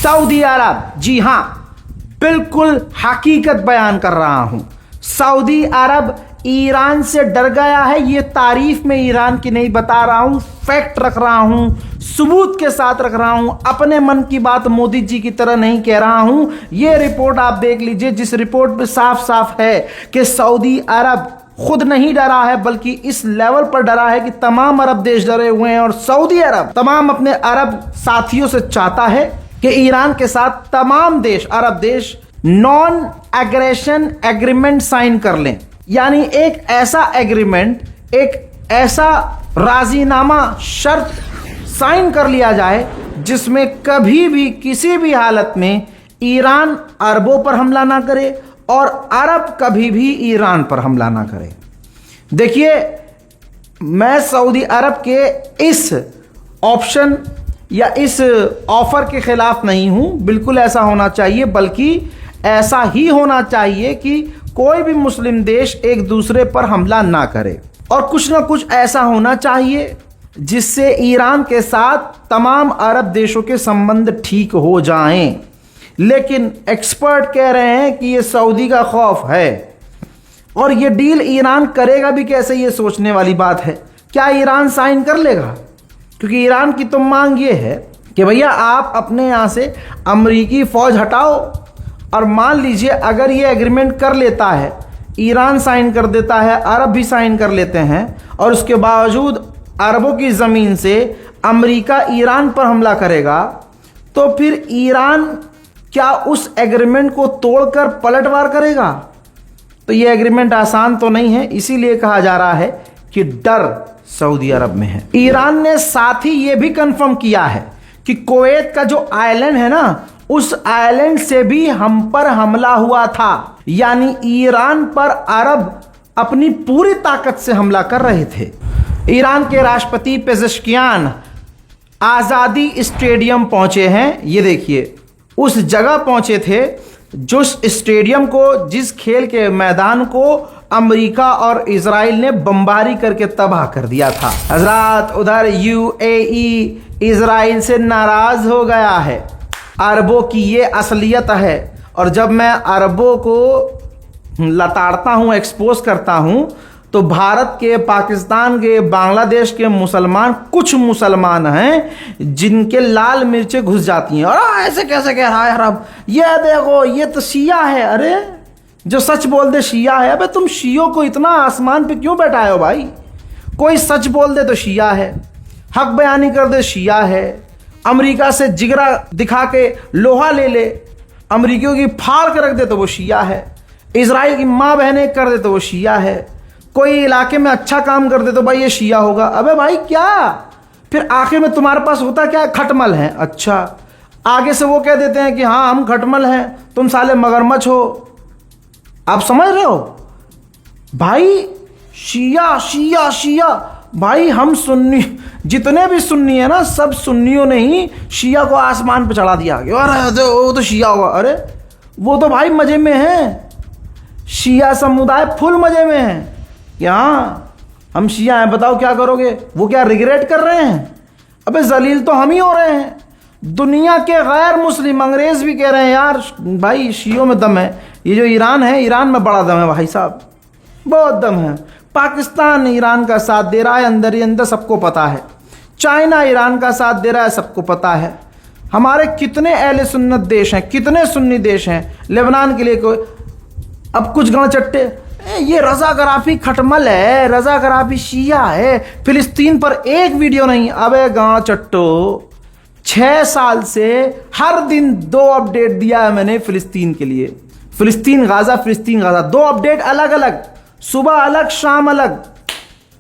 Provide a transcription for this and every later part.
Saudi अरब, जी हां, बिल्कुल हकीकत बयान कर रहा हूं। सऊदी अरब ईरान से डर गया है। ये तारीफ में ईरान की नहीं बता रहा हूं, फैक्ट रख रहा हूं, सबूत के साथ रख रहा हूं, अपने मन की बात मोदी जी की तरह नहीं कह रहा हूं। ये रिपोर्ट आप देख लीजिए, जिस रिपोर्ट में साफ साफ है कि सऊदी अरब खुद नहीं डरा है, बल्कि इस लेवल पर डरा है कि तमाम अरब देश डरे हुए हैं। और सऊदी अरब तमाम अपने अरब साथियों से चाहता है कि ईरान के साथ तमाम देश, अरब देश, नॉन एग्रेशन एग्रीमेंट साइन कर लें। यानी एक ऐसा एग्रीमेंट, एक ऐसा राजीनामा, शर्त साइन कर लिया जाए जिसमें कभी भी किसी भी हालत में ईरान अरबों पर हमला ना करे और अरब कभी भी ईरान पर हमला ना करे। देखिए, मैं सऊदी अरब के इस ऑप्शन या इस ऑफर के खिलाफ नहीं हूं, बिल्कुल ऐसा होना चाहिए, बल्कि ऐसा ही होना चाहिए कि कोई भी मुस्लिम देश एक दूसरे पर हमला ना करे और कुछ ना कुछ ऐसा होना चाहिए जिससे ईरान के साथ तमाम अरब देशों के संबंध ठीक हो जाएं। लेकिन एक्सपर्ट कह रहे हैं कि ये सऊदी का खौफ है और ये डील ईरान करेगा भी कैसे, ये सोचने वाली बात है। क्या ईरान साइन कर लेगा? क्योंकि ईरान की तो मांग ये है कि भैया आप अपने यहाँ से अमेरिकी फौज हटाओ, और मान लीजिए अगर ये एग्रीमेंट कर लेता है, ईरान साइन कर देता है, अरब भी साइन कर लेते हैं, और उसके बावजूद अरबों की ज़मीन से अमेरिका ईरान पर हमला करेगा, तो फिर ईरान क्या उस एग्रीमेंट को तोड़कर पलटवार करेगा? तो ये एग्रीमेंट आसान तो नहीं है, इसीलिए कहा जा रहा है कि डर सऊदी अरब में है। ईरान ने साथ ही ये भी कंफर्म किया है कि कुवैत का जो आइलैंड है ना, उस आइलैंड से भी हम पर हमला हुआ था। यानी ईरान पर अरब अपनी पूरी ताकत से हमला कर रहे थे। ईरान के राष्ट्रपति पेजेश्कियान आज़ादी स्टेडियम पहुंचे हैं। ये देखिए, उस जगह पहुंचे थे जिस स्टेडियम को, जिस खेल के मैदान को अमेरिका और इजराइल ने बमबारी करके तबाह कर दिया था। हजरात, उधर यूएई इजराइल से नाराज हो गया है। अरबों की ये असलियत है। और जब मैं अरबों को लताड़ता हूँ, एक्सपोज करता हूँ, तो भारत के, पाकिस्तान के, बांग्लादेश के मुसलमान, कुछ मुसलमान हैं जिनके लाल मिर्चें घुस जाती हैं। और ऐसे कैसे कह रहा है अरब, ये देखो ये तो शिया है। अरे जो सच बोल दे शिया है। अबे तुम शियों को इतना आसमान पे क्यों बैठाए हो भाई? कोई सच बोल दे तो शिया है, हक बयानी कर दे शिया है, अमेरिका से जिगरा दिखा के लोहा ले ले, अमेरिकियों की फाड़ के रख दे तो वो शिया है, इजराइल की माँ बहनें कर दे तो वो शिया है, कोई इलाके में अच्छा काम कर दे तो भाई ये शिया होगा। अबे भाई क्या, फिर आखिर में तुम्हारे पास होता क्या? खटमल है। अच्छा, आगे से वो कह देते हैं कि हाँ हम खटमल हैं, तुम साले मगरमच्छ हो। आप समझ रहे हो भाई? शिया शिया शिया भाई, हम सुन्नी, जितने भी सुन्नी है ना, सब सुन्नियों ने ही शिया को आसमान पे चढ़ा दिया। अरे वो तो शिया होगा। अरे वो तो भाई मजे में है, शिया समुदाय फुल मजे में है। क्या हम शिया हैं, बताओ क्या करोगे? वो क्या रिग्रेट कर रहे हैं? अबे जलील तो हम ही हो रहे हैं। दुनिया के गैर मुस्लिम अंग्रेज भी कह रहे हैं यार भाई शियों में दम है। ये जो ईरान है, ईरान में बड़ा दम है भाई साहब, बहुत दम है। पाकिस्तान ईरान का साथ दे रहा है, अंदर ही अंदर सबको पता है। चाइना ईरान का साथ दे रहा है, सबको पता है। हमारे कितने अहले सुन्नत देश हैं, कितने सुन्नी देश हैं। लेबनान के लिए कोई, अब कुछ गणचट्टे, ये रजा गराफी खटमल है, रजा गराफी शिया है, फिलिस्तीन पर एक वीडियो नहीं। अबे गाँव चट्टो, 6 साल से हर दिन 2 अपडेट दिया है मैंने फिलिस्तीन के लिए। फिलिस्तीन गाजा, फिलिस्तीन गाजा, 2 अपडेट अलग अलग, सुबह अलग शाम अलग।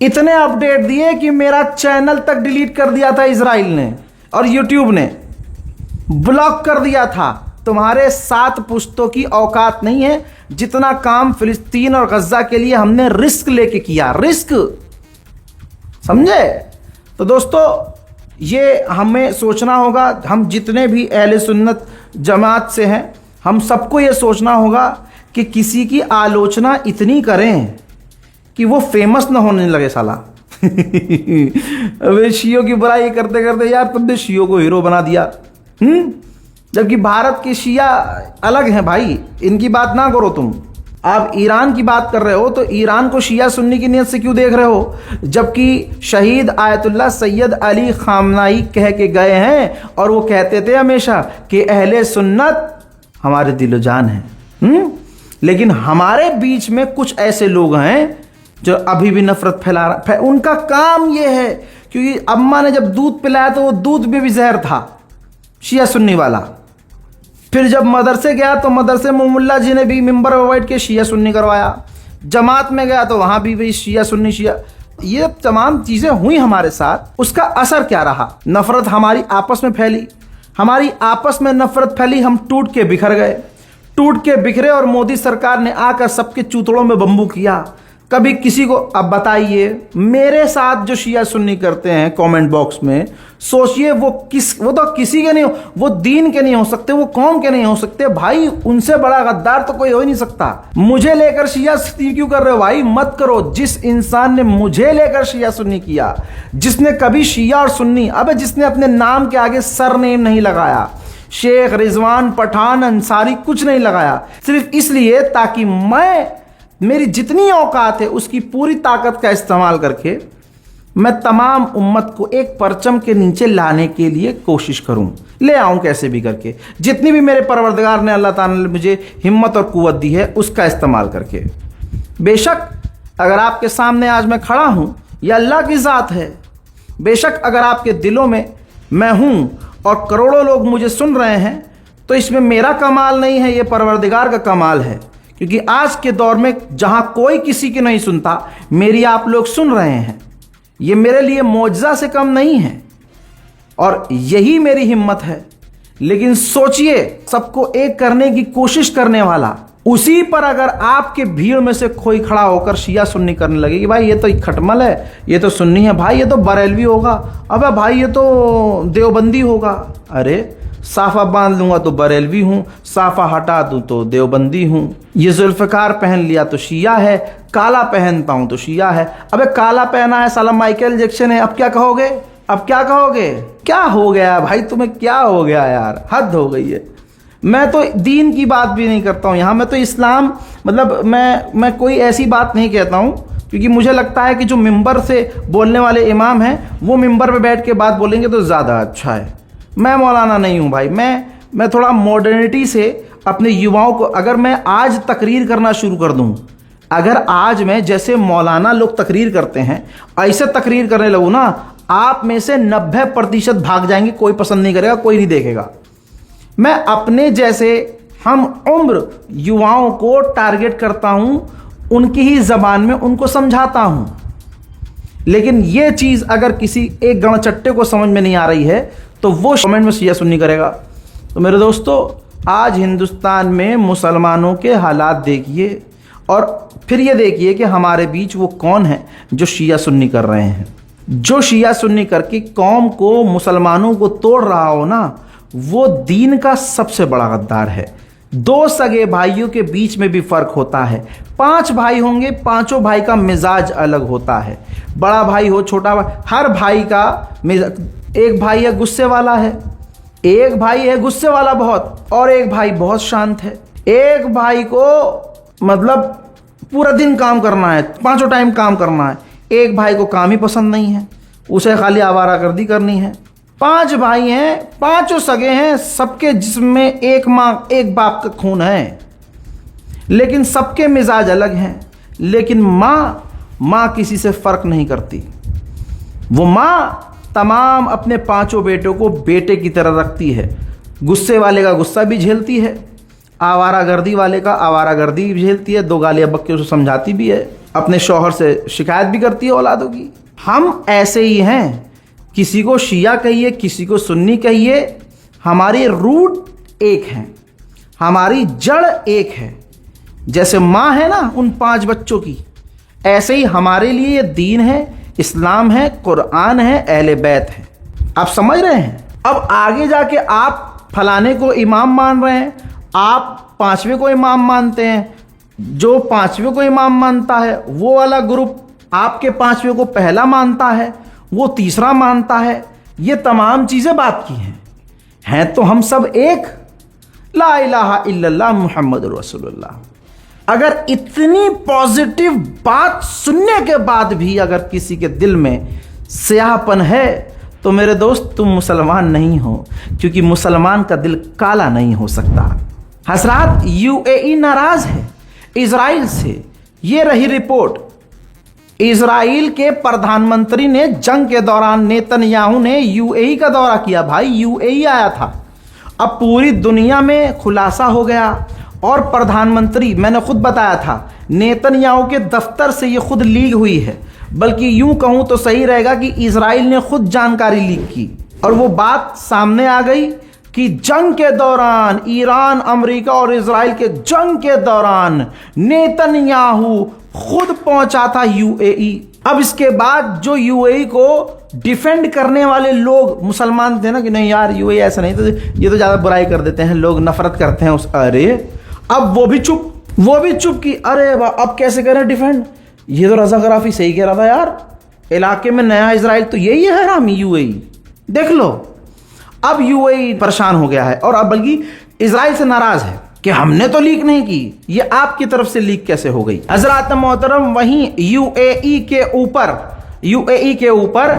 इतने अपडेट दिए कि मेरा चैनल तक डिलीट कर दिया था इजराइल ने, और यूट्यूब ने ब्लॉक कर दिया था। तुम्हारे 7 पुश्तों की औकात नहीं है जितना काम फिलिस्तीन और गज्जा के लिए हमने रिस्क लेके किया। रिस्क, समझे? तो दोस्तों, ये हमें सोचना होगा, हम जितने भी अहले सुन्नत जमात से हैं, हम सबको ये सोचना होगा कि किसी की आलोचना इतनी करें कि वो फेमस ना होने लगे साला। अबे शियों की बुराई करते करते यार तुमने शियों को हीरो बना दिया। जबकि भारत के शिया अलग हैं भाई, इनकी बात ना करो तुम। आप ईरान की बात कर रहे हो तो ईरान को शिया सुन्नी की नियत से क्यों देख रहे हो, जबकि शहीद आयतुल्लाह सैयद अली खामनाई कह के गए हैं और वो कहते थे हमेशा कि अहले सुन्नत हमारे दिलो जान है। लेकिन हमारे बीच में कुछ ऐसे लोग हैं जो अभी भी नफरत फैला रहा। उनका काम ये है, क्योंकि अम्मा ने जब दूध पिलाया तो वो दूध में भी जहर था, शिया सुन्नी वाला। फिर जब मदरसे गया तो मदरसे में मुल्ला जी ने भी मिंबर में बैठ के शिया सुन्नी करवाया। जमात में गया तो वहां भी शिया सुन्नी शिया, ये तमाम चीजें हुई हमारे साथ। उसका असर क्या रहा? नफरत हमारी आपस में फैली, हमारी आपस में नफरत फैली, हम टूट के बिखर गए, टूट के बिखरे और मोदी सरकार ने आकर सबके चूतड़ों में बंबू किया। कभी किसी को, अब बताइए मेरे साथ जो शिया सुन्नी करते हैं कमेंट बॉक्स में, सोचिए वो तो किसी के नहीं हो, वो दीन के नहीं हो सकते, वो कौम के नहीं हो सकते भाई। उनसे बड़ा गद्दार तो कोई हो ही नहीं सकता। मुझे लेकर शिया सुन्नी क्यों कर रहे हो भाई? मत करो। जिस इंसान ने मुझे लेकर शिया सुन्नी किया, जिसने कभी शिया और सुन्नी, अबे जिसने अपने नाम के आगे सरनेम नहीं लगाया, शेख रिजवान पठान अंसारी कुछ नहीं लगाया, सिर्फ इसलिए ताकि मेरी जितनी औकात है उसकी पूरी ताकत का इस्तेमाल करके मैं तमाम उम्मत को एक परचम के नीचे लाने के लिए कोशिश करूं, ले आऊं कैसे भी करके। जितनी भी मेरे परवरदिगार ने, अल्लाह ताला ने मुझे हिम्मत और कुव्वत दी है, उसका इस्तेमाल करके। बेशक अगर आपके सामने आज मैं खड़ा हूं, यह अल्लाह की ज़ात है। बेशक अगर आपके दिलों में मैं हूं और करोड़ों लोग मुझे सुन रहे हैं, तो इसमें मेरा कमाल नहीं है, यह परवरदिगार का कमाल है। क्योंकि आज के दौर में जहां कोई किसी की नहीं सुनता, मेरी आप लोग सुन रहे हैं, ये मेरे लिए मौजज़ा से कम नहीं है और यही मेरी हिम्मत है। लेकिन सोचिए, सबको एक करने की कोशिश करने वाला, उसी पर अगर आपके भीड़ में से कोई खड़ा होकर शिया सुन्नी करने लगे कि भाई ये तो खटमल है, ये तो सुन्नी है, भाई ये तो बरेलवी होगा, अबे भाई ये तो देवबंदी होगा। अरे साफा बांध लूंगा तो बरेलवी हूं, साफा हटा दूं तो देवबंदी हूं, ये जुल्फकार पहन लिया तो शिया है, काला पहनता हूं तो शिया है। अबे काला पहना है साला माइकल जैक्सन है, अब क्या कहोगे? अब क्या कहोगे? क्या हो गया भाई तुम्हें, क्या हो गया यार, हद हो गई है। मैं तो दीन की बात भी नहीं करता हूं यहां, मैं तो इस्लाम, मतलब मैं कोई ऐसी बात नहीं कहता हूं, क्योंकि मुझे लगता है कि जो मिंबर से बोलने वाले इमाम हैं वो मिंबर पे बैठ के बात बोलेंगे तो ज़्यादा अच्छा है। मैं मौलाना नहीं हूं भाई, मैं थोड़ा मॉडर्निटी से अपने युवाओं को, अगर मैं आज तकरीर करना शुरू कर दूं, अगर आज मैं जैसे मौलाना लोग तकरीर करते हैं ऐसे तकरीर करने लगूं ना, आप में से 90% भाग जाएंगे, कोई पसंद नहीं करेगा, कोई नहीं देखेगा। मैं अपने जैसे हम उम्र युवाओं को टारगेट करता हूं, उनकी ही जबान में उनको समझाता हूं। लेकिन यह चीज अगर किसी एक गणचट्टे को समझ में नहीं आ रही है तो वो कमेंट में शिया सुन्नी करेगा। तो मेरे दोस्तों, आज हिंदुस्तान में मुसलमानों के हालात देखिए और फिर ये देखिए कि हमारे बीच वो कौन है जो शिया सुन्नी कर रहे हैं। जो शिया सुन्नी करके कौम को, मुसलमानों को तोड़ रहा हो ना, वो दीन का सबसे बड़ा गद्दार है। दो सगे भाइयों के बीच में भी फर्क होता है। 5 भाई होंगे, पांचों भाई का मिजाज अलग होता है। बड़ा भाई हो, छोटा भाई, हर भाई का मिजाज। एक भाई है गुस्से वाला है, एक भाई है गुस्से वाला बहुत, और एक भाई बहुत शांत है। एक भाई को मतलब पूरा दिन काम करना है, 5 टाइम काम करना है। एक भाई को काम ही पसंद नहीं है, उसे खाली आवारागर्दी करनी है। 5 भाई हैं, पांचों सगे हैं, सबके जिस्म में एक माँ एक बाप का खून है, लेकिन सबके मिजाज अलग हैं। लेकिन माँ किसी से फर्क नहीं करती। वो माँ तमाम अपने 5 बेटों को बेटे की तरह रखती है। गुस्से वाले का गुस्सा भी झेलती है, आवारागर्दी वाले का आवारागर्दी भी झेलती है, 2 गालियाँ बक के उसे समझाती भी है, अपने शौहर से शिकायत भी करती है औलादों की। हम ऐसे ही हैं, किसी को शिया कहिए, किसी को सुन्नी कहिए, हमारी रूट एक है, हमारी जड़ एक है। जैसे माँ है ना उन 5 बच्चों की, ऐसे ही हमारे लिए ये दीन है, इस्लाम है, कुरान है, अहले बैत है। आप समझ रहे हैं? अब आगे जाके आप फलाने को इमाम मान रहे हैं, आप 5वें को इमाम मानते हैं। जो 5वें को इमाम मानता है वो वाला ग्रुप आपके 5वें को पहला मानता है, वो तीसरा मानता है। ये तमाम चीजें बात की हैं तो हम सब एक ला इलाहा इल्लल्लाह मुहम्मदुर रसूलुल्लाह। अगर इतनी पॉजिटिव बात सुनने के बाद भी अगर किसी के दिल में स्याहपन है तो मेरे दोस्त तुम मुसलमान नहीं हो, क्योंकि मुसलमान का दिल काला नहीं हो सकता। हजरात, यूएई नाराज है इजराइल से। ये रही रिपोर्ट। इजराइल के प्रधानमंत्री ने जंग के दौरान नेतन्याहू ने यूएई का दौरा किया। भाई यूएई आया था। अब पूरी दुनिया में खुलासा हो गया और प्रधानमंत्री, मैंने खुद बताया था, नेतन्याहू के दफ्तर से ये खुद लीक हुई है, बल्कि यूं कहूं तो सही रहेगा कि इजराइल ने खुद जानकारी लीक की और वो बात सामने आ गई कि जंग के दौरान, ईरान, अमेरिका और इजराइल के जंग के दौरान नेतन्याहू खुद पहुंचा था यूएई। अब इसके बाद जो यूएई को डिफेंड करने वाले लोग मुसलमान थे ना कि नहीं यार यूएई ऐसा नहीं, तो ये तो ज्यादा बुराई कर देते हैं, लोग नफरत करते हैं उस, अरे अब वो भी चुप कि अरे वाह अब कैसे करें डिफेंड, ये तो रजा गराफी सही कह रहा था यार, इलाके में नया इजराइल तो यही है हरामी यूएई। देख लो अब यूएई परेशान हो गया है और अब बल्कि इजराइल से नाराज है कि हमने तो लीक नहीं की, ये आपकी तरफ से लीक कैसे हो गई। हजरात मोहतरम, वहीं यूएई के ऊपर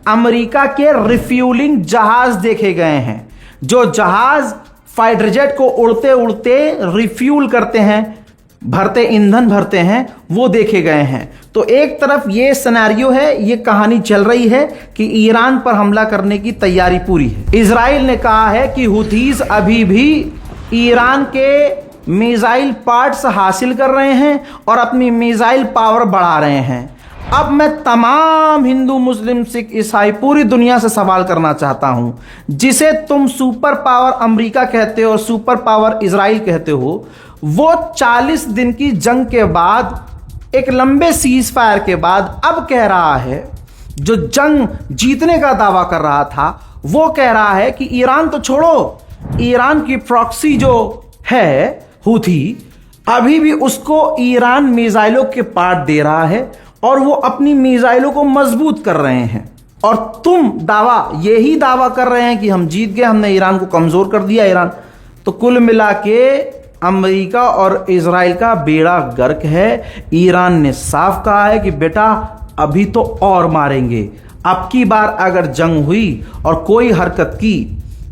अमेरिका के रिफ्यूलिंग जहाज देखे गए हैं। जो जहाज फाइटर जेट को उड़ते उड़ते रिफ्यूल करते हैं, ईंधन भरते हैं, वो देखे गए हैं। तो एक तरफ ये सिनेरियो है, ये कहानी चल रही है कि ईरान पर हमला करने की तैयारी पूरी है। इजराइल ने कहा है कि हुथीज अभी भी ईरान के मिसाइल पार्ट्स हासिल कर रहे हैं और अपनी मिसाइल पावर बढ़ा रहे हैं। अब मैं तमाम हिंदू, मुस्लिम, सिख, ईसाई पूरी दुनिया से सवाल करना चाहता हूं, जिसे तुम सुपर पावर अमेरिका कहते हो, सुपर पावर इजराइल कहते हो, वो 40 दिन की जंग के बाद, एक लंबे सीज फायर के बाद अब कह रहा है, जो जंग जीतने का दावा कर रहा था वो कह रहा है कि ईरान तो छोड़ो, ईरान की प्रॉक्सी जो है हूथी, अभी भी उसको ईरान मिसाइलों के पार्ट दे रहा है और वो अपनी मिसाइलों को मजबूत कर रहे हैं। और तुम यही दावा कर रहे हैं कि हम जीत गए, हमने ईरान को कमजोर कर दिया। ईरान तो कुल मिला के अमेरिका और इजराइल का बेड़ा गर्क है। ईरान ने साफ कहा है कि बेटा अभी तो और मारेंगे, अब की बार अगर जंग हुई और कोई हरकत की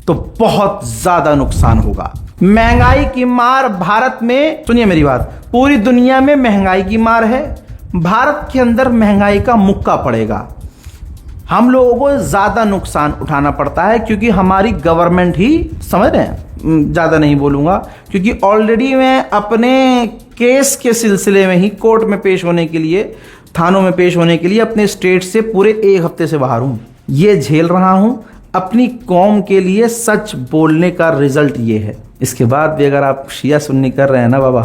तो बहुत ज्यादा नुकसान होगा। महंगाई की मार भारत में, सुनिए मेरी बात, पूरी दुनिया में महंगाई की मार है, भारत के अंदर महंगाई का मुक्का पड़ेगा। हम लोगों को ज्यादा नुकसान उठाना पड़ता है क्योंकि हमारी गवर्नमेंट ही, समझ रहे हैं, ज्यादा नहीं बोलूंगा क्योंकि ऑलरेडी मैं अपने केस के सिलसिले में ही कोर्ट में पेश होने के लिए, थानों में पेश होने के लिए अपने स्टेट से पूरे 1 हफ्ते से बाहर हूं। ये झेल रहा हूं अपनी कौम के लिए। सच बोलने का रिजल्ट ये है। इसके बाद भी अगर आप शिया सुन्नी कर रहे हैं ना बाबा,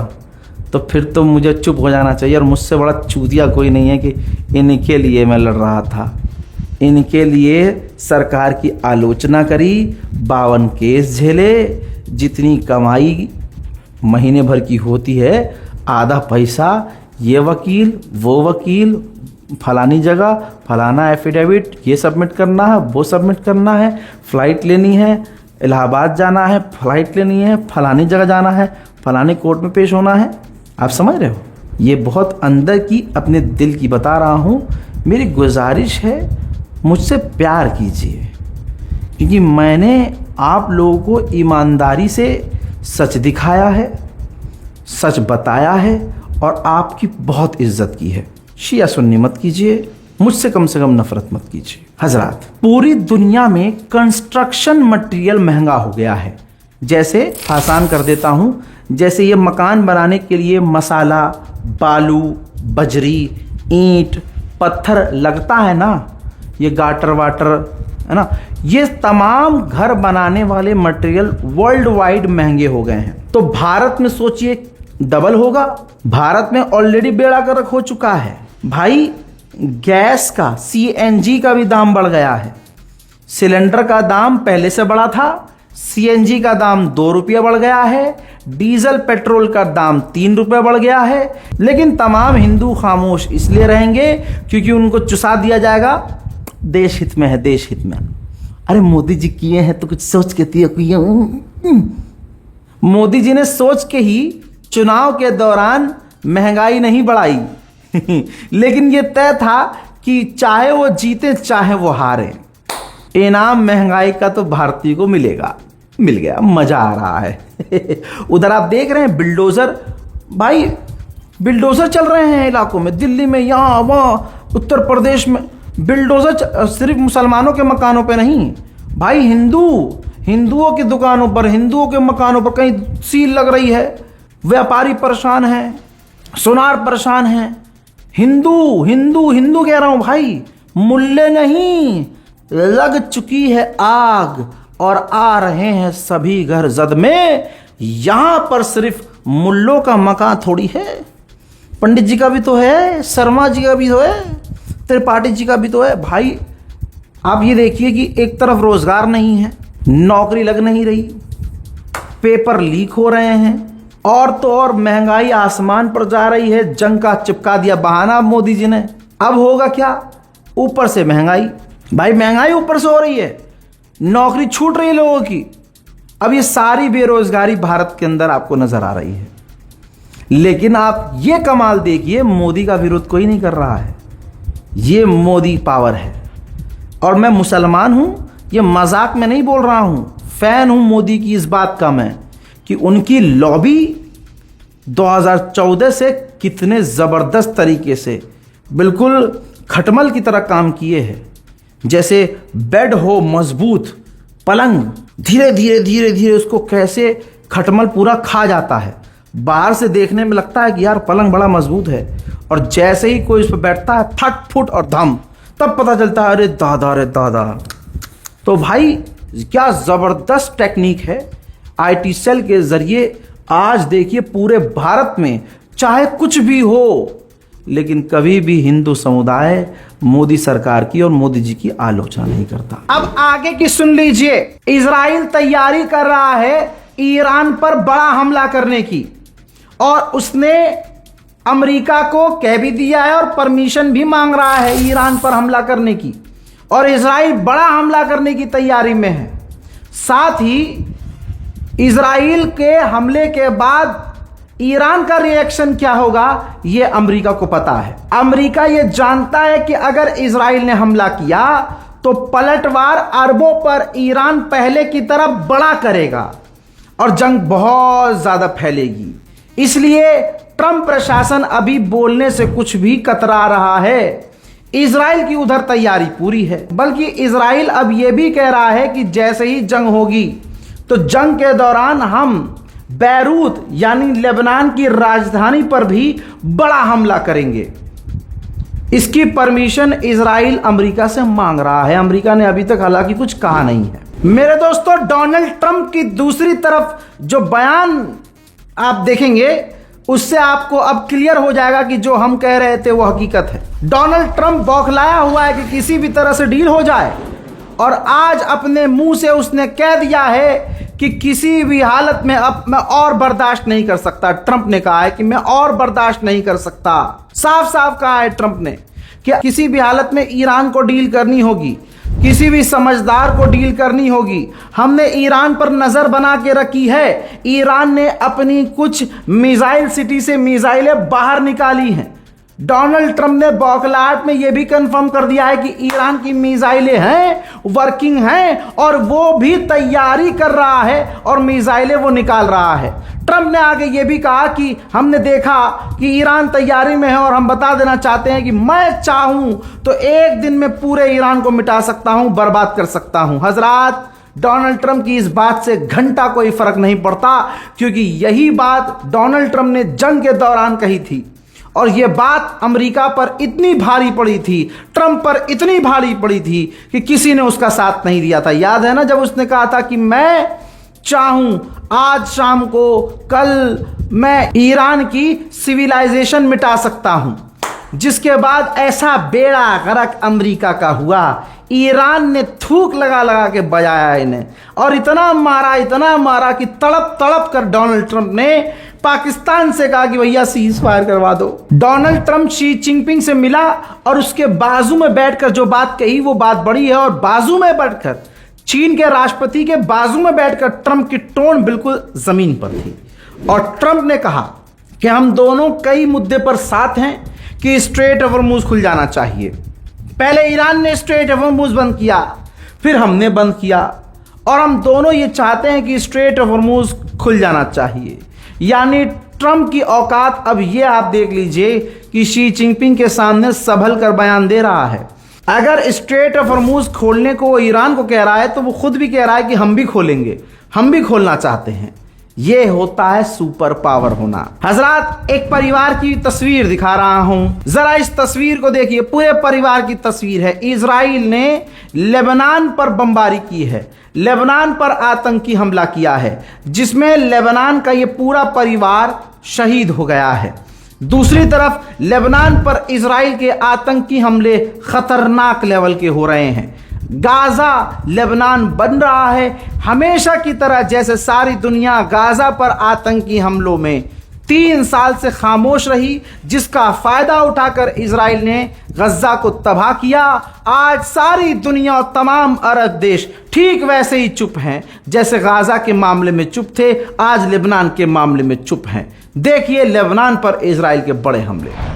तो फिर तो मुझे चुप हो जाना चाहिए। और मुझसे बड़ा चूतिया कोई नहीं है कि इनके लिए मैं लड़ रहा था। इनके लिए सरकार की आलोचना करी, 52 केस झेले, जितनी कमाई महीने भर की होती है आधा पैसा ये वकील, वो वकील, फलानी जगह फलाना एफिडेविट, ये सबमिट करना है, वो सबमिट करना है, फ्लाइट लेनी है, इलाहाबाद जाना है, फ्लाइट लेनी है, फलानी जगह जाना है, फलाने कोर्ट में पेश होना है। आप समझ रहे हो? ये बहुत अंदर की, अपने दिल की बता रहा हूँ। मेरी गुजारिश है, मुझसे प्यार कीजिए, क्योंकि मैंने आप लोगों को ईमानदारी से सच दिखाया है, सच बताया है और आपकी बहुत इज्जत की है। शिया सुन्नी मत कीजिए, मुझसे कम से कम नफरत मत कीजिए। हजरात, पूरी दुनिया में कंस्ट्रक्शन मटेरियल महंगा हो गया है। जैसे आसान कर देता हूं, जैसे ये मकान बनाने के लिए मसाला, बालू, बजरी, ईंट, पत्थर लगता है ना, ये गाटर वाटर है ना, ये तमाम घर बनाने वाले मटेरियल वर्ल्ड वाइड महंगे हो गए हैं। तो भारत में सोचिए डबल होगा। भारत में ऑलरेडी बेड़ा गर्क हो चुका है भाई। गैस का, सीएनजी का भी दाम बढ़ गया है। सिलेंडर का दाम पहले से बढ़ा था, सीएनजी का दाम 2 रुपया बढ़ गया है, डीजल पेट्रोल का दाम 3 रुपया बढ़ गया है। लेकिन तमाम हिंदू खामोश इसलिए रहेंगे क्योंकि उनको चुसा दिया जाएगा, देश हित में है, देश हित में। अरे मोदी जी किए हैं तो कुछ सोच के किए, मोदी जी ने सोच के ही चुनाव के दौरान महंगाई नहीं बढ़ाई लेकिन यह तय था कि चाहे वो जीते चाहे वो हारे, इनाम महंगाई का तो भारतीय को मिलेगा। मिल गया, मजा आ रहा है उधर आप देख रहे हैं बिल्डोजर, भाई बिल्डोजर चल रहे हैं इलाकों में, दिल्ली में, यहाँ वहाँ उत्तर प्रदेश में बिल्डोजर। सिर्फ मुसलमानों के मकानों पे नहीं भाई, हिंदुओं की दुकानों पर, हिंदुओं के मकानों पर कहीं सील लग रही है। व्यापारी परेशान हैं, सुनार परेशान हैं। हिंदू हिंदू हिंदू कह रहा हूं भाई, मुल्ले नहीं। लग चुकी है आग और आ रहे हैं सभी घर जद में। यहां पर सिर्फ मुल्लों का मकान थोड़ी है, पंडित जी का भी तो है, शर्मा जी का भी तो है, त्रिपाठी जी का भी तो है। भाई आप ये देखिए कि एक तरफ रोजगार नहीं है, नौकरी लग नहीं रही, पेपर लीक हो रहे हैं, और तो और महंगाई आसमान पर जा रही है। जंग का चिपका दिया बहाना मोदी जी ने। अब होगा क्या? ऊपर से महंगाई, भाई महंगाई ऊपर से हो रही है, नौकरी छूट रही है लोगों की। अब ये सारी बेरोजगारी भारत के अंदर आपको नजर आ रही है। लेकिन आप ये कमाल देखिए, मोदी का विरोध कोई नहीं कर रहा है। ये मोदी पावर है। और मैं मुसलमान हूं, ये मजाक में नहीं बोल रहा हूं, फैन हूं मोदी की इस बात का मैं, कि उनकी लॉबी 2014 से कितने जबरदस्त तरीके से बिल्कुल खटमल की तरह काम किए हैं। जैसे बेड हो मजबूत, पलंग धीरे धीरे धीरे धीरे उसको कैसे खटमल पूरा खा जाता है। बाहर से देखने में लगता है कि यार पलंग बड़ा मजबूत है, और जैसे ही कोई उस पर बैठता है फट फुट और धम, तब पता चलता है अरे दादा रे दादा। तो भाई क्या जबरदस्त टेक्निक है। आईटी सेल के जरिए आज देखिए पूरे भारत में चाहे कुछ भी हो, लेकिन कभी भी हिंदू समुदाय मोदी सरकार की और मोदी जी की आलोचना नहीं करता। अब आगे की सुन लीजिए। इजराइल तैयारी कर रहा है ईरान पर बड़ा हमला करने की, और उसने अमेरिका को कह भी दिया है और परमिशन भी मांग रहा है ईरान पर हमला करने की, और इजराइल बड़ा हमला करने की तैयारी में है। साथ ही इजराइल के हमले के बाद ईरान का रिएक्शन क्या होगा ये अमेरिका को पता है। अमेरिका ये जानता है कि अगर इजराइल ने हमला किया तो पलटवार अरबों पर ईरान पहले की तरह बड़ा करेगा और जंग बहुत ज्यादा फैलेगी। इसलिए ट्रंप प्रशासन अभी बोलने से कुछ भी कतरा रहा है। इजराइल की उधर तैयारी पूरी है, बल्कि इजराइल अब यह भी कह रहा है कि जैसे ही जंग होगी तो जंग के दौरान हम बैरूत यानी लेबनान की राजधानी पर भी बड़ा हमला करेंगे। इसकी परमिशन इजराइल अमेरिका से मांग रहा है। अमेरिका ने अभी तक हालांकि कुछ कहा नहीं है। मेरे दोस्तों, डोनाल्ड ट्रंप की दूसरी तरफ जो बयान आप देखेंगे उससे आपको अब क्लियर हो जाएगा कि जो हम कह रहे थे वो हकीकत है। डोनाल्ड ट्रंप बौखलाया हुआ है कि किसी भी तरह से डील हो जाए, और आज अपने मुंह से उसने कह दिया है कि किसी भी हालत में अब मैं और बर्दाश्त नहीं कर सकता। ट्रंप ने कहा है कि मैं और बर्दाश्त नहीं कर सकता। साफ साफ कहा है ट्रंप ने कि किसी भी हालत में ईरान को डील करनी होगी, किसी भी समझदार को डील करनी होगी। हमने ईरान पर नजर बना के रखी है। ईरान ने अपनी कुछ मिसाइल सिटी से मिसाइलें बाहर निकाली हैं। डोनाल्ड ट्रंप ने बौखलाहट में यह भी कंफर्म कर दिया है कि ईरान की मिसाइलें हैं, वर्किंग हैं, और वो भी तैयारी कर रहा है और मिसाइलें वो निकाल रहा है। ट्रंप ने आगे ये भी कहा कि हमने देखा कि ईरान तैयारी में है, और हम बता देना चाहते हैं कि मैं चाहूं तो एक दिन में पूरे ईरान को मिटा सकता हूं, बर्बाद कर सकता हूं। हजरात, डोनाल्ड ट्रंप की इस बात से घंटा कोई फर्क नहीं पड़ता, क्योंकि यही बात डोनाल्ड ट्रंप ने जंग के दौरान कही थी, और यह बात अमेरिका पर इतनी भारी पड़ी थी, ट्रंप पर इतनी भारी पड़ी थी कि किसी ने उसका साथ नहीं दिया था। याद है ना, जब उसने कहा था कि मैं चाहूं आज शाम को, कल मैं ईरान की सिविलाइजेशन मिटा सकता हूं, जिसके बाद ऐसा बेड़ा गर्क अमेरिका का हुआ। ईरान ने थूक लगा लगा के बजाया इन्हें, और इतना मारा कि तड़प तड़प कर डोनाल्ड ट्रंप ने पाकिस्तान से कहा कि भैया सीज फायर करवा दो। डोनाल्ड ट्रंप शी जिनपिंग से मिला और उसके बाजू में बैठकर जो बात कही वो बात बड़ी है, और बाजू में बैठकर चीन के राष्ट्रपति के बाजू में बैठकर ट्रंप की टोन बिल्कुल जमीन पर थी और ट्रंप ने कहा कि हम दोनों कई मुद्दे पर साथ हैं कि स्ट्रेट ऑफ हॉर्मुज खुल जाना चाहिए। पहले ईरान ने स्ट्रेट ऑफ हॉर्मुज बंद किया, फिर हमने बंद किया और हम दोनों ये चाहते हैं कि स्ट्रेट ऑफ हॉर्मुज खुल जाना चाहिए। यानी ट्रंप की औकात अब ये आप देख लीजिए कि शी जिनपिंग के सामने संभल कर बयान दे रहा है। अगर स्ट्रेट ऑफ हॉर्मुज खोलने को वो ईरान को कह रहा है तो वो खुद भी कह रहा है कि हम भी खोलेंगे, हम भी खोलना चाहते हैं। ये होता है सुपर पावर होना। हजरात, एक परिवार की तस्वीर दिखा रहा हूं, जरा इस तस्वीर को देखिए। पूरे परिवार की तस्वीर है। इजराइल ने लेबनान पर बमबारी की है, लेबनान पर आतंकी हमला किया है, जिसमें लेबनान का ये पूरा परिवार शहीद हो गया है। दूसरी तरफ लेबनान पर इजराइल के आतंकी हमले खतरनाक लेवल के हो रहे हैं। गाजा लेबनान बन रहा है हमेशा की तरह, जैसे सारी दुनिया गाजा पर आतंकी हमलों में 3 साल से खामोश रही, जिसका फायदा उठाकर इजराइल ने गज्जा को तबाह किया। आज सारी दुनिया और तमाम अरब देश ठीक वैसे ही चुप हैं जैसे गाजा के मामले में चुप थे, आज लेबनान के मामले में चुप हैं। देखिए लेबनान पर इजराइल के बड़े हमले।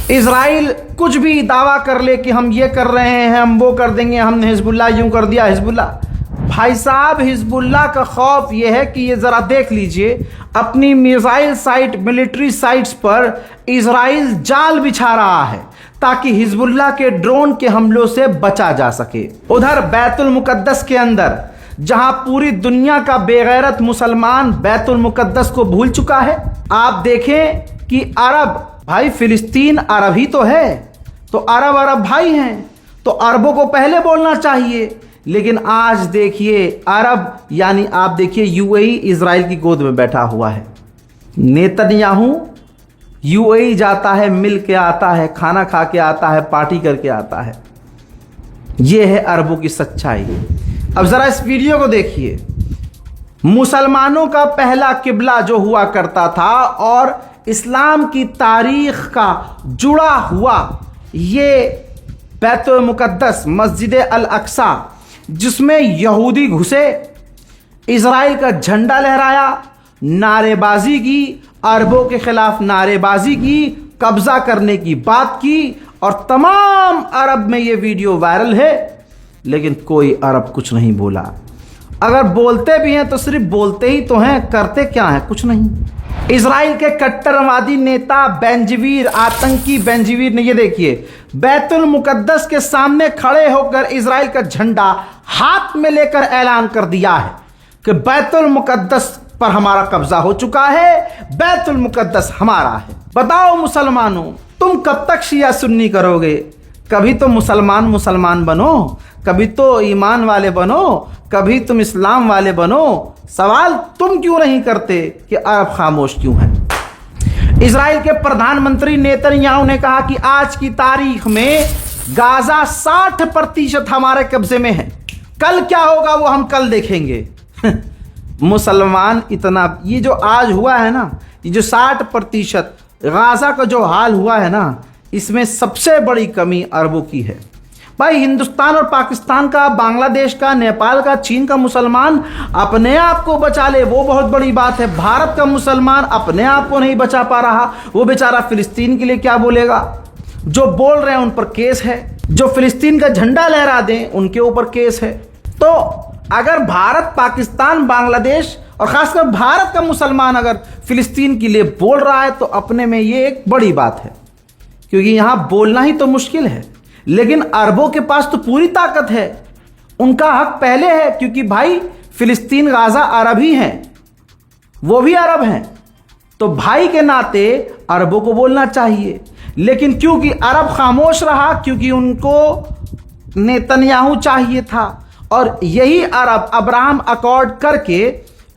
इजराइल कुछ भी दावा कर ले कि हम ये कर रहे हैं, हम वो कर देंगे, हमने हिजबुल्लाह यूं कर दिया। हिजबुल्लाह भाई साहब, हिजबुल्लाह का खौफ यह है कि ये जरा देख लीजिए, अपनी मिसाइल साइट, मिलिट्री साइट्स पर इजराइल जाल बिछा रहा है ताकि हिजबुल्लाह के ड्रोन के हमलों से बचा जा सके। उधर बैतुल मुकद्दस के अंदर, जहां पूरी दुनिया का बेगैरत मुसलमान बैतुल मुकद्दस को भूल चुका है, आप देखें कि अरब भाई, फिलिस्तीन अरब ही तो है, तो अरब भाई हैं, तो अरबों को पहले बोलना चाहिए। लेकिन आज देखिए अरब यानी आप देखिए यूएई इजराइल की गोद में बैठा हुआ है। नेतन्याहू यूएई जाता है, मिल के आता है, खाना खा के आता है, पार्टी करके आता है। यह है अरबों की सच्चाई। अब जरा इस वीडियो को देखिए। मुसलमानों का पहला किबला जो हुआ करता था और इस्लाम की तारीख का जुड़ा हुआ ये बैतुल मुकद्दस, मस्जिद अल अक्सा, जिसमें यहूदी घुसे, इजराइल का झंडा लहराया, नारेबाजी की, अरबों के खिलाफ नारेबाजी की, कब्जा करने की बात की और तमाम अरब में ये वीडियो वायरल है। लेकिन कोई अरब कुछ नहीं बोला। अगर बोलते भी हैं तो सिर्फ बोलते ही तो हैं, करते क्या हैं? कुछ नहीं। इजराइल के कट्टरवादी नेता बेंजवीर, आतंकी बेंजवीर ने, ये देखिए, बैतुल मुकद्दस के सामने खड़े होकर इजराइल का झंडा हाथ में लेकर ऐलान कर दिया है कि बैतुल मुकद्दस पर हमारा कब्जा हो चुका है, बैतुल मुकद्दस हमारा है। बताओ मुसलमानों, तुम कब तक शिया सुन्नी करोगे? कभी तो मुसलमान बनो, कभी तो ईमान वाले बनो, कभी तुम इस्लाम वाले बनो। सवाल तुम क्यों नहीं करते कि अरब खामोश क्यों है? इजराइल के प्रधानमंत्री नेतन्याहू ने कहा कि आज की तारीख में गाजा 60% हमारे कब्जे में है। कल क्या होगा वो हम कल देखेंगे। मुसलमान इतना, ये जो आज हुआ है ना, ये जो 60% गाजा का जो हाल हुआ है ना, इसमें सबसे बड़ी कमी अरबों की है। भाई, हिंदुस्तान और पाकिस्तान का, बांग्लादेश का, नेपाल का, चीन का मुसलमान अपने आप को बचा ले वो बहुत बड़ी बात है। भारत का मुसलमान अपने आप को नहीं बचा पा रहा, वो बेचारा फिलिस्तीन के लिए क्या बोलेगा? जो बोल रहे हैं उन पर केस है, जो फिलिस्तीन का झंडा लहरा दें उनके ऊपर केस है। तो अगर भारत, पाकिस्तान, बांग्लादेश और खासकर भारत का मुसलमान अगर फिलिस्तीन के लिए बोल रहा है तो अपने में ये एक बड़ी बात है, क्योंकि यहां बोलना ही तो मुश्किल है। लेकिन अरबों के पास तो पूरी ताकत है, उनका हक पहले है, क्योंकि भाई फिलिस्तीन, गाजा अरब ही हैं, वो भी अरब हैं, तो भाई के नाते अरबों को बोलना चाहिए। लेकिन क्योंकि अरब खामोश रहा, क्योंकि उनको नेतन्याहू चाहिए था और यही अरब अब्राहम अकॉर्ड करके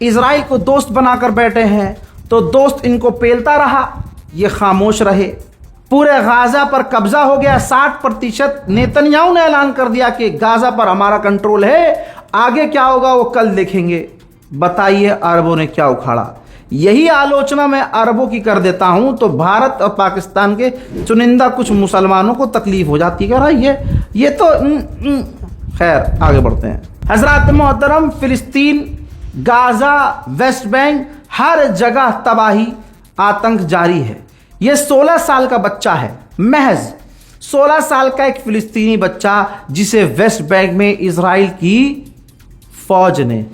इजराइल को दोस्त बनाकर बैठे हैं, तो दोस्त इनको पेलता रहा। ये खामोश रहे। पूरे गाजा पर कब्जा हो गया 60%। नेतन्याहू ने ऐलान कर दिया कि गाजा पर हमारा कंट्रोल है, आगे क्या होगा वो कल देखेंगे। बताइए अरबों ने क्या उखाड़ा। यही आलोचना मैं अरबों की कर देता हूं तो भारत और पाकिस्तान के चुनिंदा कुछ मुसलमानों को तकलीफ हो जाती है। ये तो खैर आगे बढ़ते हैं। हजरत मोहतरम, फिलिस्तीन, गाजा, वेस्ट बैंक, हर जगह तबाही, आतंक जारी है। यह 16 साल का बच्चा है, महज 16 साल का एक फिलिस्तीनी बच्चा जिसे वेस्ट बैंक में इजराइल की फौज ने,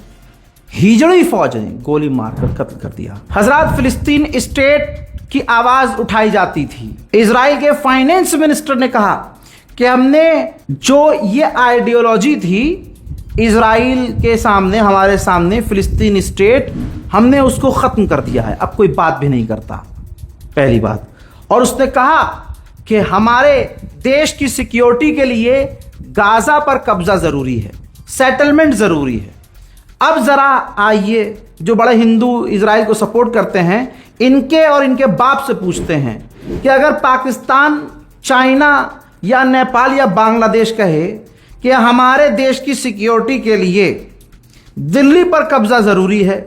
हिजड़ी फौज ने गोली मारकर कत्ल कर दिया। हजरत, फिलिस्तीन स्टेट की आवाज उठाई जाती थी। इजराइल के फाइनेंस मिनिस्टर ने कहा कि हमने जो ये आइडियोलॉजी थी इजराइल के सामने, हमारे सामने फिलिस्तीन स्टेट, हमने उसको खत्म कर दिया है, अब कोई बात भी नहीं करता, पहली बात। और उसने कहा कि हमारे देश की सिक्योरिटी के लिए गाजा पर कब्जा जरूरी है, सेटलमेंट जरूरी है। अब जरा आइए, जो बड़े हिंदू इजराइल को सपोर्ट करते हैं, इनके और इनके बाप से पूछते हैं कि अगर पाकिस्तान, चाइना या नेपाल या बांग्लादेश कहे कि हमारे देश की सिक्योरिटी के लिए दिल्ली पर कब्जा जरूरी है,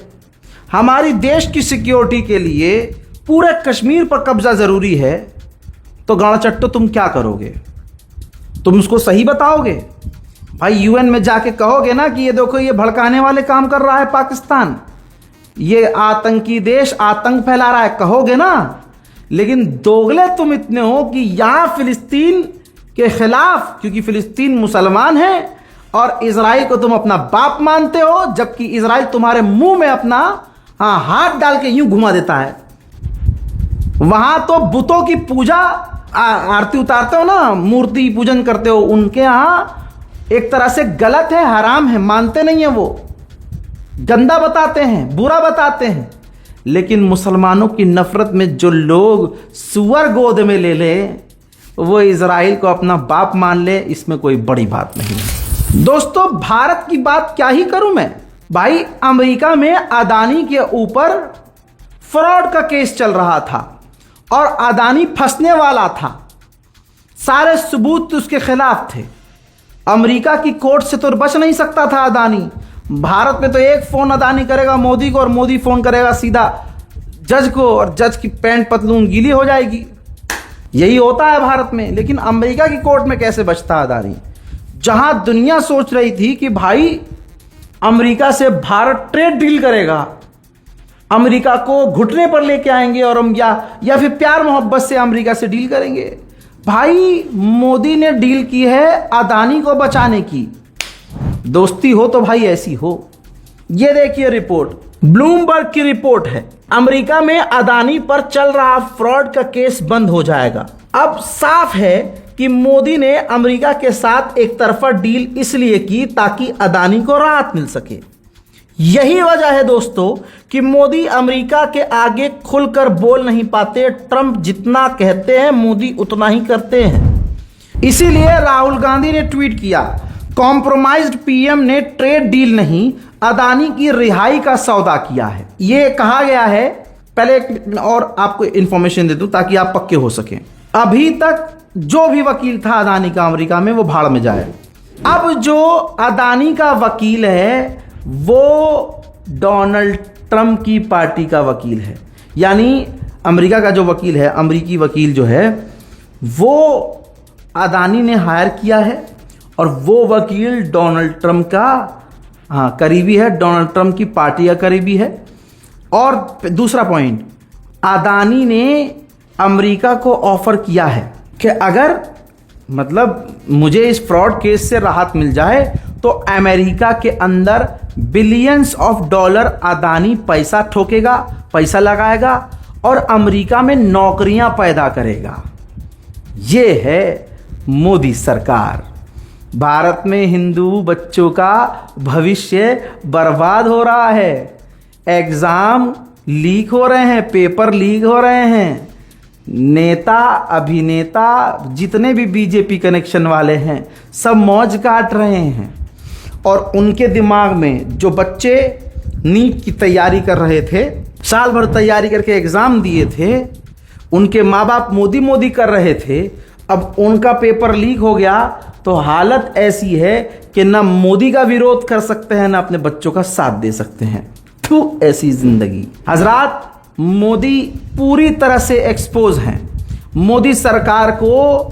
हमारी देश की सिक्योरिटी के लिए पूरे कश्मीर पर कब्जा जरूरी है, तो गाड़ाचट्टो तुम क्या करोगे? तुम उसको सही बताओगे? भाई यूएन में जाके कहोगे ना कि ये देखो ये भड़काने वाले काम कर रहा है पाकिस्तान, ये आतंकी देश आतंक फैला रहा है, कहोगे ना। लेकिन दोगले तुम इतने हो कि यहां फिलिस्तीन के खिलाफ, क्योंकि फिलिस्तीन मुसलमान है और इजराइल को तुम अपना बाप मानते हो, जबकि इजराइल तुम्हारे मुंह में अपना हाथ डाल के यूं घुमा देता है। वहां तो बुतों की पूजा, आरती उतारते हो ना, मूर्ति पूजन करते हो, उनके यहां एक तरह से गलत है, हराम है, मानते नहीं है, वो गंदा बताते हैं, बुरा बताते हैं। लेकिन मुसलमानों की नफरत में जो लोग सुअर गोद में ले ले, वो इजराइल को अपना बाप मान ले, इसमें कोई बड़ी बात नहीं है। दोस्तों, भारत की बात क्या ही करूं मैं। भाई अमेरिका में अदानी के ऊपर फ्रॉड का केस चल रहा था और अदानी फंसने वाला था, सारे सबूत उसके खिलाफ थे। अमेरिका की कोर्ट से तो बच नहीं सकता था अदानी। भारत में तो एक फोन अदानी करेगा मोदी को और मोदी फोन करेगा सीधा जज को, और जज की पैंट पतलून गीली हो जाएगी। यही होता है भारत में। लेकिन अमेरिका की कोर्ट में कैसे बचता अदानी, जहां दुनिया सोच रही थी कि भाई अमेरिका से भारत ट्रेड डील करेगा, अमेरिका को घुटने पर लेके आएंगे और हम या फिर प्यार मोहब्बत से अमेरिका से डील करेंगे। भाई मोदी ने डील की है अदानी को बचाने की। दोस्ती हो तो भाई ऐसी हो। ये देखिए रिपोर्ट, ब्लूमबर्ग की रिपोर्ट है, अमेरिका में अदानी पर चल रहा फ्रॉड का केस बंद हो जाएगा। अब साफ है कि मोदी ने अमेरिका के साथ एक तरफा डील इसलिए की ताकि अदानी को राहत मिल सके। यही वजह है दोस्तों कि मोदी अमेरिका के आगे खुलकर बोल नहीं पाते। ट्रंप जितना कहते हैं मोदी उतना ही करते हैं। इसीलिए राहुल गांधी ने ट्वीट किया, कॉम्प्रोमाइज्ड पीएम ने ट्रेड डील नहीं, अदानी की रिहाई का सौदा किया है। यह कहा गया है। पहले एक और आपको इंफॉर्मेशन दे दूं ताकि आप पक्के हो सकें। अभी तक जो भी वकील था अदानी का अमेरिका में, वो भाड़ में जाए। अब जो अदानी का वकील है वो डोनाल्ड ट्रंप की पार्टी का वकील है। यानी अमेरिका का जो वकील है, अमेरिकी वकील जो है, वो अदानी ने हायर किया है और वो वकील डोनाल्ड ट्रंप का करीबी है, डोनाल्ड ट्रंप की पार्टी का करीबी है। और दूसरा पॉइंट, अदानी ने अमेरिका को ऑफर किया है कि अगर मतलब मुझे इस फ्रॉड केस से राहत मिल जाए तो अमेरिका के अंदर बिलियंस ऑफ डॉलर अदानी पैसा ठोकेगा, पैसा लगाएगा और अमेरिका में नौकरियां पैदा करेगा। ये है मोदी सरकार। भारत में हिंदू बच्चों का भविष्य बर्बाद हो रहा है। एग्जाम लीक हो रहे हैं, पेपर लीक हो रहे हैं। नेता अभिनेता जितने भी बीजेपी कनेक्शन वाले हैं सब मौज काट रहे हैं और उनके दिमाग में जो बच्चे नीट की तैयारी कर रहे थे, साल भर तैयारी करके एग्जाम दिए थे, उनके माँ बाप मोदी मोदी कर रहे थे, अब उनका पेपर लीक हो गया तो हालत ऐसी है कि ना मोदी का विरोध कर सकते हैं ना अपने बच्चों का साथ दे सकते हैं। तो ऐसी जिंदगी। हजरात, मोदी पूरी तरह से एक्सपोज हैं। मोदी सरकार को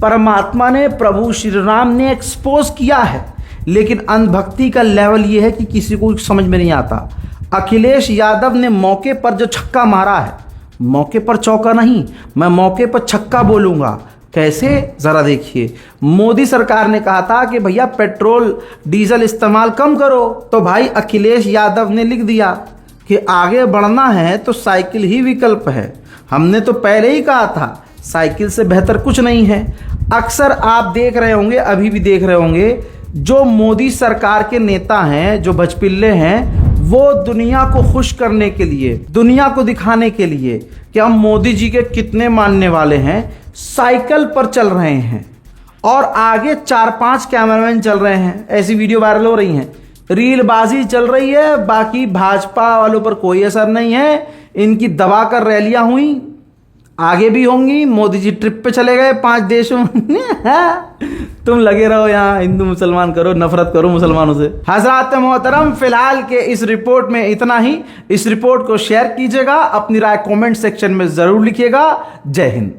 परमात्मा ने, प्रभु श्री राम ने एक्सपोज किया है, लेकिन अंधभक्ति का लेवल यह है कि किसी को समझ में नहीं आता। अखिलेश यादव ने मौके पर जो छक्का मारा है, मौके पर चौका नहीं, मैं मौके पर छक्का बोलूंगा। कैसे, जरा देखिए। मोदी सरकार ने कहा था कि भैया पेट्रोल डीजल इस्तेमाल कम करो, तो भाई अखिलेश यादव ने लिख दिया कि आगे बढ़ना है तो साइकिल ही विकल्प है। हमने तो पहले ही कहा था साइकिल से बेहतर कुछ नहीं है। अक्सर आप देख रहे होंगे, अभी भी देख रहे होंगे, जो मोदी सरकार के नेता हैं, जो भचपिल्ले हैं, वो दुनिया को खुश करने के लिए, दुनिया को दिखाने के लिए कि हम मोदी जी के कितने मानने वाले हैं, साइकिल पर चल रहे हैं और आगे 4-5 कैमरामैन चल रहे हैं। ऐसी वीडियो वायरल हो रही हैं, रीलबाजी चल रही है। बाकी भाजपा वालों पर कोई असर नहीं है, इनकी दबा कर रैलियां हुई, आगे भी होंगी। मोदी जी ट्रिप पे चले गए 5 देशों तुम लगे रहो यहाँ हिंदू मुसलमान करो, नफरत करो मुसलमानों से। हजरात मोहतरम, फिलहाल के इस रिपोर्ट में इतना ही। इस रिपोर्ट को शेयर कीजिएगा, अपनी राय कमेंट सेक्शन में जरूर लिखिएगा। जय हिंद।